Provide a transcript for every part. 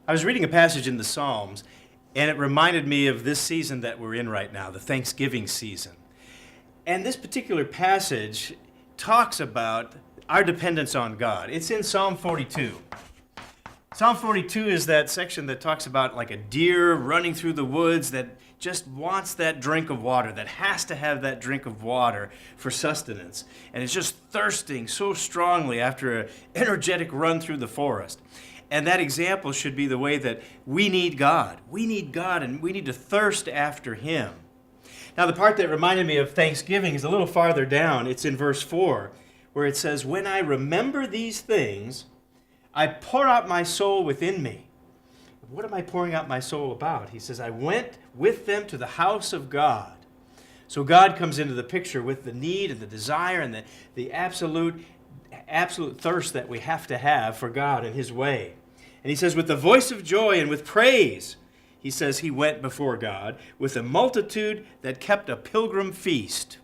I was reading a passage in the Psalms, and it reminded me of this season that we're in right now, the Thanksgiving season. And this particular passage talks about our dependence on God. It's in Psalm 42. Psalm 42 is that section that talks about like a deer running through the woods that just wants that drink of water, that has to have that drink of water for sustenance. And it's just thirsting so strongly after an energetic run through the forest. And that example should be the way that we need God. We need God, and we need to thirst after Him. Now, the part that reminded me of Thanksgiving is a little farther down. It's in verse 4, where it says, "When I remember these things, I pour out my soul within me." What am I pouring out my soul about? He says, I went with them to the house of God. So God comes into the picture with the need and the desire and the absolute thirst that we have to have for God and His way. And he says, with the voice of joy and with praise, he says he went before God with a multitude that kept a pilgrim feast.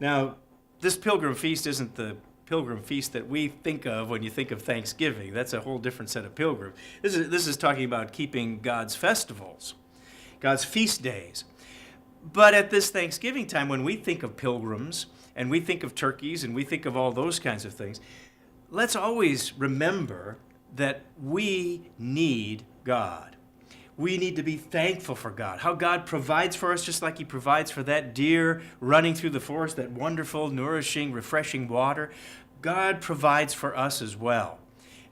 Now, this pilgrim feast isn't the pilgrim feast that we think of when you think of Thanksgiving. That's a whole different set of pilgrims. This is talking about keeping God's festivals, God's feast days. But at this Thanksgiving time, when we think of pilgrims, and we think of turkeys, and we think of all those kinds of things, let's always remember that we need God. We need to be thankful for God, how God provides for us just like He provides for that deer running through the forest, that wonderful, nourishing, refreshing water. God provides for us as well.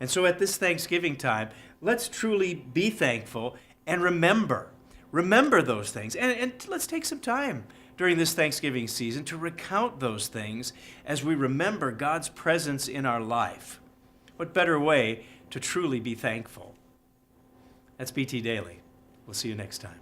And so at this Thanksgiving time, let's truly be thankful and remember those things. And let's take some time during this Thanksgiving season to recount those things as we remember God's presence in our life. What better way to truly be thankful? That's BT Daily. We'll see you next time.